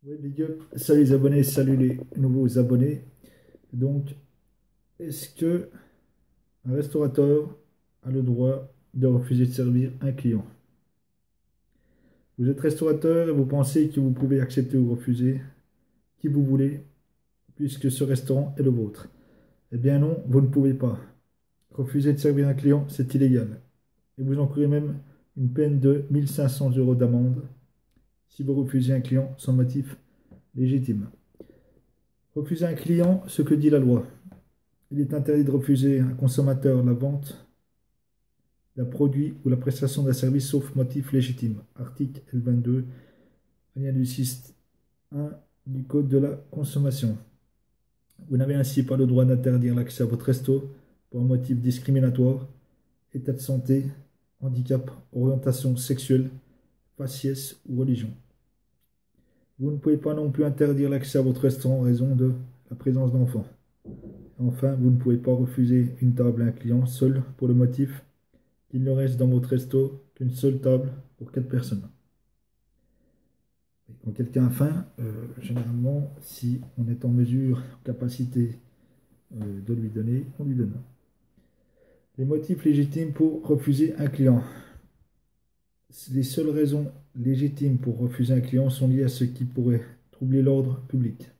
Oui, big up. Salut les abonnés, salut les nouveaux abonnés. Donc, est-ce que un restaurateur a le droit de refuser de servir un client? Vous êtes restaurateur et vous pensez que vous pouvez accepter ou refuser qui vous voulez puisque ce restaurant est le vôtre. Eh bien non, vous ne pouvez pas. Refuser de servir un client, c'est illégal. Et vous encourez même une peine de 1 500 € d'amende si vous refusez un client sans motif légitime. Refuser un client, ce que dit la loi. Il est interdit de refuser à un consommateur la vente d'un produit ou la prestation d'un service sauf motif légitime. Article L22, alinéa du 6.1 du Code de la consommation. Vous n'avez ainsi pas le droit d'interdire l'accès à votre resto pour un motif discriminatoire, état de santé, handicap, orientation sexuelle, faciès ou religion. Vous ne pouvez pas non plus interdire l'accès à votre restaurant en raison de la présence d'enfants. Enfin, vous ne pouvez pas refuser une table à un client seul pour le motif qu'il ne reste dans votre resto qu'une seule table pour 4 personnes. Et quand quelqu'un a faim, généralement, si on est en mesure, en capacité de lui donner, on lui donne. Les motifs légitimes pour refuser un client. Les seules raisons légitimes pour refuser un client sont liées à ce qui pourrait troubler l'ordre public.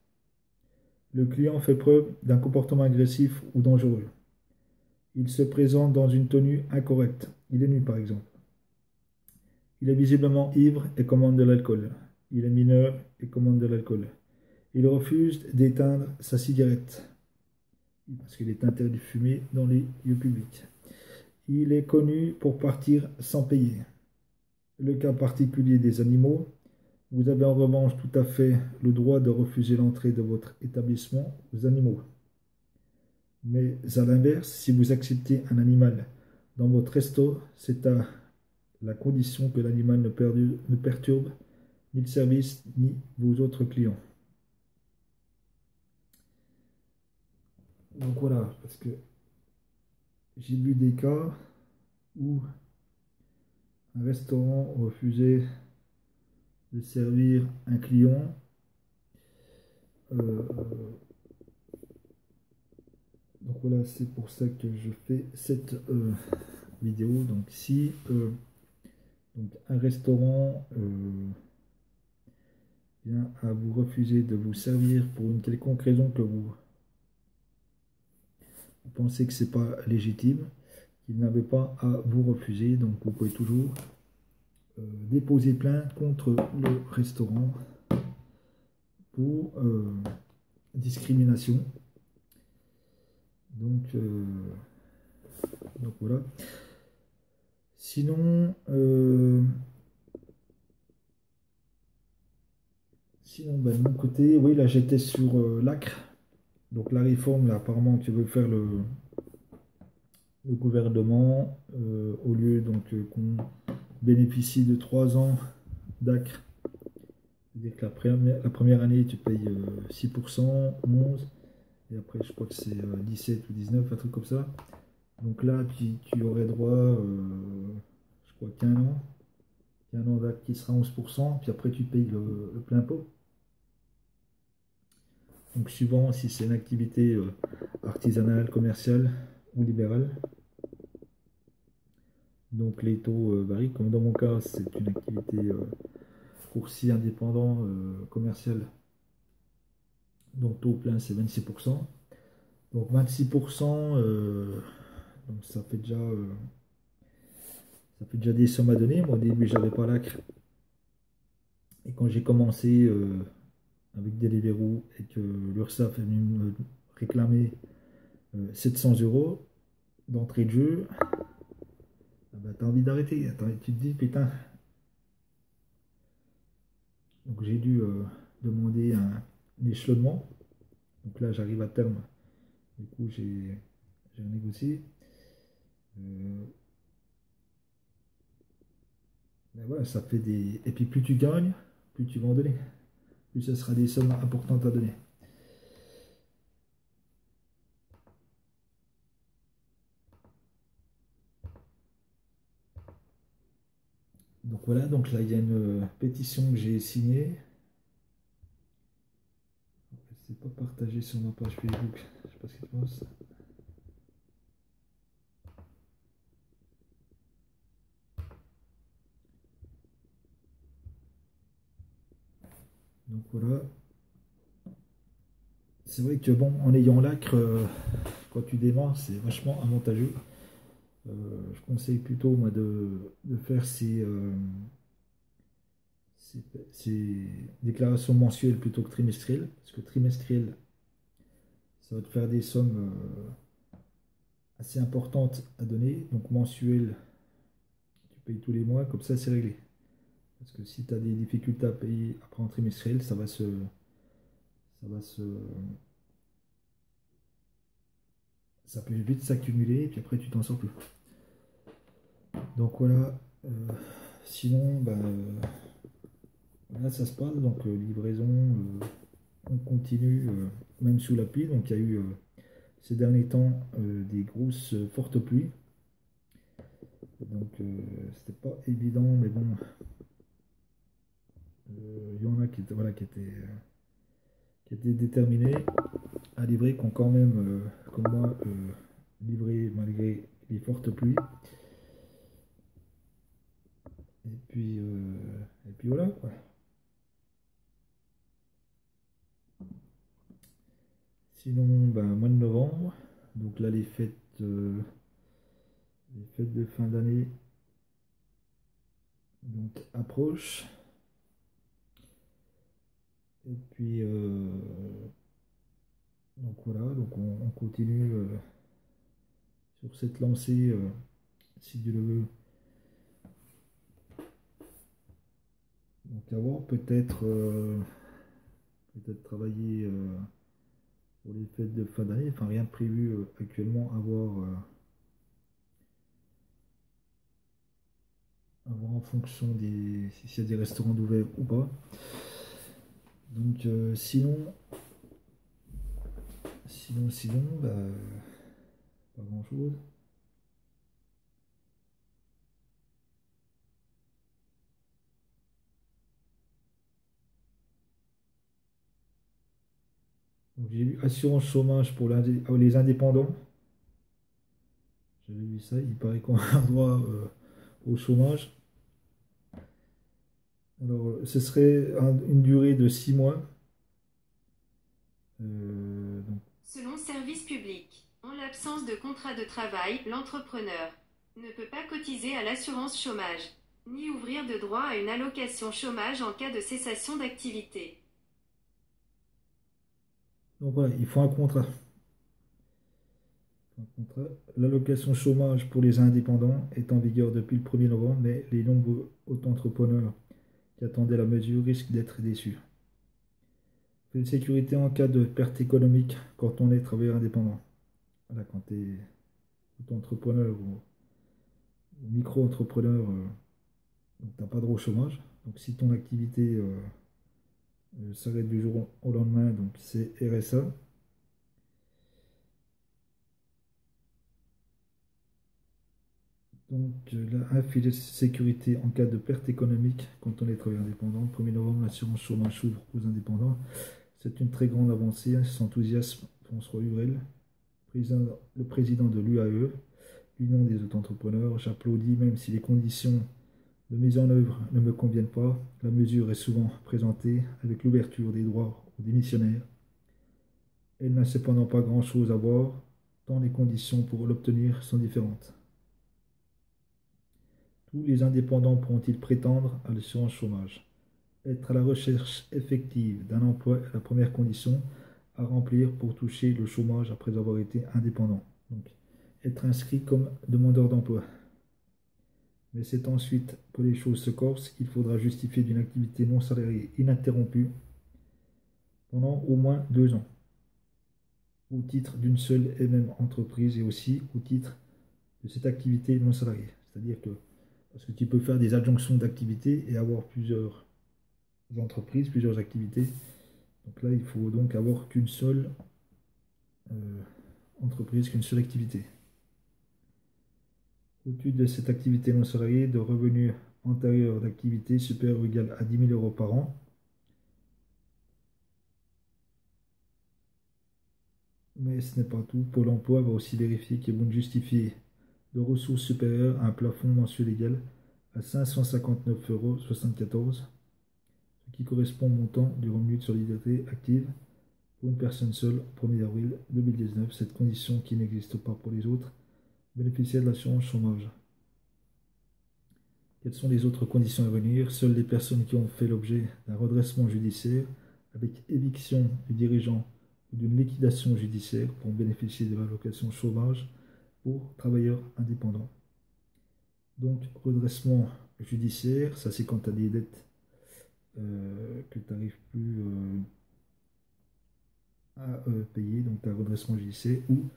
Le client fait preuve d'un comportement agressif ou dangereux. Il se présente dans une tenue incorrecte. Il est nu par exemple. Il est visiblement ivre et commande de l'alcool. Il est mineur et commande de l'alcool. Il refuse d'éteindre sa cigarette parce qu'il est interdit de fumer dans les lieux publics. Il est connu pour partir sans payer. Le cas particulier des animaux, vous avez en revanche tout à fait le droit de refuser l'entrée de votre établissement aux animaux. Mais à l'inverse, si vous acceptez un animal dans votre resto, c'est à la condition que l'animal ne perturbe ni le service ni vos autres clients. Donc voilà, parce que j'ai vu des cas où un restaurant refusait de servir un client. Donc voilà, c'est pour ça que je fais cette vidéo. Donc si donc un restaurant vient à vous refuser de vous servir pour une quelconque raison que vous pensez que c'est pas légitime, qu'il n'avait pas à vous refuser, donc vous pouvez toujours déposer plainte contre le restaurant pour discrimination. Donc, voilà. Sinon, de mon côté, oui, là j'étais sur l'ACRE. Donc la réforme, là, apparemment, que veut faire le gouvernement, au lieu donc qu'on bénéficie de 3 ans d'ACRE. C'est-à-dire que la première année, tu payes 6%, 11%, et après, je crois que c'est 17 ou 19, un truc comme ça. Donc là, tu aurais droit, je crois qu'un an d'acte qui sera 11%, puis après, tu payes le plein pot. Donc, suivant si c'est une activité artisanale, commerciale ou libérale. Donc, les taux varient. Comme dans mon cas, c'est une activité coursier indépendant commercial. Donc, taux plein, c'est 26%. Donc, 26%, donc ça fait déjà des sommes à donner. Moi, au début, j'avais pas l'ACRE. Et quand j'ai commencé avec Deliveroo et que l'URSSAF est venu me réclamer 700 € d'entrée de jeu, ah bah, t'as envie d'arrêter. Tu te dis, putain. Donc j'ai dû demander un échelonnement. Donc là, j'arrive à terme. Du coup, j'ai renégocié. Euh, ben voilà, ça fait des. Et puis plus tu gagnes, plus tu vas en donner. Plus ce sera des sommes importantes à donner. Donc voilà, donc là il y a une pétition que j'ai signée. c'est pas partagé sur ma page Facebook. Je sais pas ce qui se passe. Donc voilà. C'est vrai que bon, en ayant l'acre, quand tu démarres, c'est vachement avantageux. Je conseille plutôt moi de faire ces déclarations mensuelles plutôt que trimestrielles. Parce que trimestrielles, ça va te faire des sommes assez importantes à donner. Donc mensuelles, tu payes tous les mois, comme ça c'est réglé. Parce que si tu as des difficultés à payer après en trimestriel, ça peut vite s'accumuler et puis après tu t'en sors plus. Donc voilà. Sinon, là ça se passe. Donc livraison, on continue même sous la pluie. Donc il y a eu ces derniers temps des grosses fortes pluies. Donc c'était pas évident, mais bon, il y en a qui étaient, voilà, qui étaient déterminés à livrer, qui ont quand même, comme moi, livré malgré les fortes pluies. Et puis voilà quoi. Sinon, mois de novembre, donc là les fêtes de fin d'année donc approchent. Et puis donc voilà, donc on continue sur cette lancée, si Dieu le veut. Donc à voir, peut-être travailler pour les fêtes de fin d'année. Enfin, rien de prévu actuellement à voir en fonction s'il y a des restaurants d'ouverts ou pas. Donc sinon, pas grand-chose. Donc j'ai vu assurance chômage pour les indépendants. J'avais vu ça, il paraît qu'on a droit au chômage. Alors, ce serait une durée de 6 mois. Donc, Selon Service Public, en l'absence de contrat de travail, l'entrepreneur ne peut pas cotiser à l'assurance chômage, ni ouvrir de droit à une allocation chômage en cas de cessation d'activité. donc voilà, il faut un contrat. L'allocation chômage pour les indépendants est en vigueur depuis le 1er novembre, mais les nombreux auto-entrepreneurs qui attendaient la mesure risquent d'être déçus. Une sécurité en cas de perte économique quand on est travailleur indépendant. Voilà, quand tu es auto-entrepreneur ou micro-entrepreneur, donc tu n'as pas de droit au chômage. Donc si ton activité s'arrête du jour au lendemain, donc c'est RSA. Donc là, un filet de sécurité en cas de perte économique quand on est travailleur indépendant. Le 1er novembre, l'assurance chômage s'ouvre aux indépendants. C'est une très grande avancée. Cet enthousiasme, François Hurel, le président de l'UAE, l'Union des auto-entrepreneurs. J'applaudis même si les conditions de mise en œuvre ne me conviennent pas. La mesure est souvent présentée avec l'ouverture des droits aux démissionnaires. Elle n'a cependant pas grand-chose à voir, tant les conditions pour l'obtenir sont différentes. Tous les indépendants pourront-ils prétendre à l'assurance chômage? Être à la recherche effective d'un emploi est la première condition à remplir pour toucher le chômage après avoir été indépendant. Donc, être inscrit comme demandeur d'emploi. Mais c'est ensuite que les choses se corsent. Il faudra justifier d'une activité non salariée ininterrompue pendant au moins 2 ans, au titre d'une seule et même entreprise et aussi au titre de cette activité non salariée. C'est-à-dire que, parce que tu peux faire des adjonctions d'activités et avoir plusieurs entreprises, plusieurs activités. Donc là, il faut donc avoir qu'une seule euh, entreprise, qu'une seule activité. Au-dessus de cette activité non salariée, de revenus antérieurs d'activité supérieurs ou égal à 10 000 € par an. Mais ce n'est pas tout. Pôle emploi va aussi vérifier que vous ne justifiez de ressources supérieures à un plafond mensuel égal à 559,74 €, ce qui correspond au montant du revenu de solidarité active pour une personne seule au 1er avril 2019. Cette condition, qui n'existe pas pour les autres bénéficiaires de l'assurance chômage. Quelles sont les autres conditions à venir? Seules les personnes qui ont fait l'objet d'un redressement judiciaire avec éviction du dirigeant ou d'une liquidation judiciaire pourront bénéficier de l'allocation chômage pour travailleurs indépendants. Donc, redressement judiciaire, ça c'est quand tu as des dettes que tu n'arrives plus à payer, donc tu as redressement judiciaire ou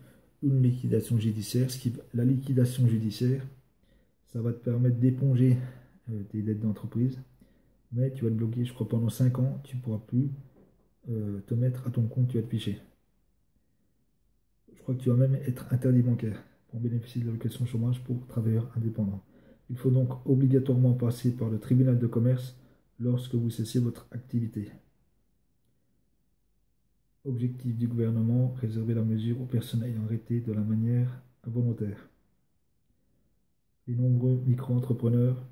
une liquidation judiciaire. La liquidation judiciaire, ça va te permettre d'éponger tes dettes d'entreprise, mais tu vas te bloquer, je crois, pendant 5 ans, tu ne pourras plus te mettre à ton compte, tu vas te ficher. Je crois que tu vas même être interdit bancaire pour bénéficier de l'allocation chômage pour travailleurs indépendants. Il faut donc obligatoirement passer par le tribunal de commerce lorsque vous cessez votre activité. Objectif du gouvernement, réserver la mesure aux personnes ayant arrêté de la manière involontaire. Les nombreux micro-entrepreneurs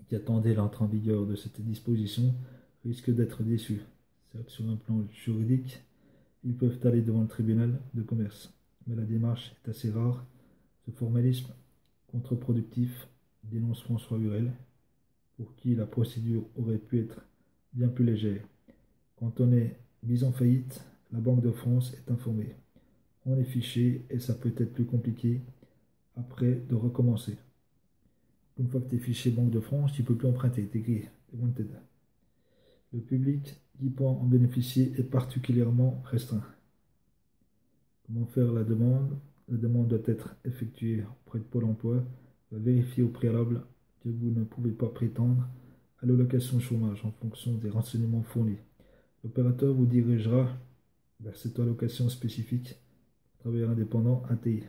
qui attendaient l'entrée en vigueur de cette disposition risquent d'être déçus. Certes, sur un plan juridique, ils peuvent aller devant le tribunal de commerce, mais la démarche est assez rare. Ce formalisme contre-productif, dénonce François Hurel, pour qui la procédure aurait pu être bien plus légère. Quand on est mis en faillite, la Banque de France est informée. On est fiché et ça peut être plus compliqué après de recommencer. Une fois que tu es fiché Banque de France, tu ne peux plus emprunter, tu es grillé, tu es wanted. Le public qui peut en bénéficier est particulièrement restreint. Comment faire la demande? La demande doit être effectuée auprès de Pôle emploi. Vérifier au préalable que vous ne pouvez pas prétendre à l'allocation chômage en fonction des renseignements fournis. L'opérateur vous dirigera vers cette allocation spécifique travailleur indépendant ATI.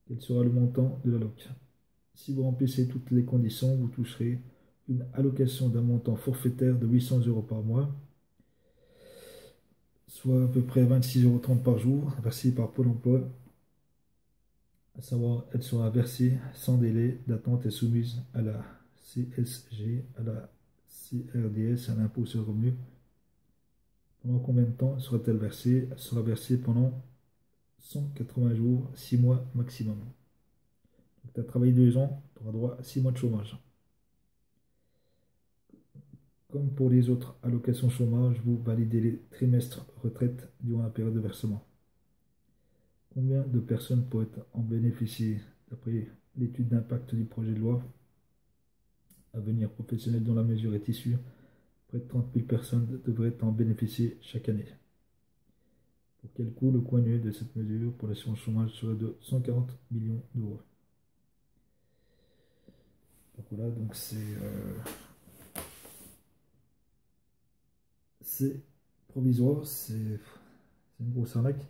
Quel sera le montant de l'alloc? Si vous remplissez toutes les conditions, vous toucherez une allocation d'un montant forfaitaire de 800 € par mois, soit à peu près 26,30 € par jour, versé par Pôle emploi. À savoir, elle sera versée sans délai d'attente et soumise à la CSG, à la CRDS, à l'impôt sur le revenu. Pendant combien de temps sera-t-elle versée? Elle sera versée pendant 180 jours, 6 mois maximum. Donc, tu as travaillé 2 ans, tu auras droit à 6 mois de chômage. Comme pour les autres allocations chômage, vous validez les trimestres retraite durant la période de versement. Combien de personnes pourraient en bénéficier? D'après l'étude d'impact du projet de loi Avenir professionnel dont la mesure est issue, près de 30 000 personnes devraient en bénéficier chaque année. Pour quel coût? Le coût annuel de cette mesure pour l'assurance chômage serait de 140 millions d'euros. Donc voilà, donc c'est provisoire, c'est une grosse arnaque.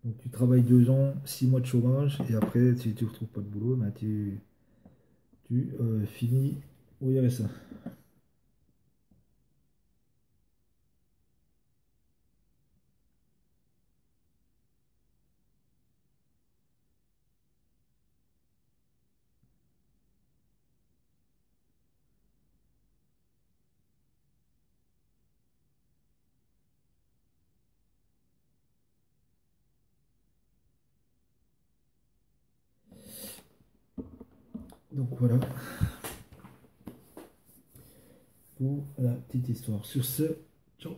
Donc tu travailles 2 ans, 6 mois de chômage, et après, si tu ne retrouves pas de boulot, ben tu finis au RSA. Donc voilà pour la petite histoire. Sur ce, ciao.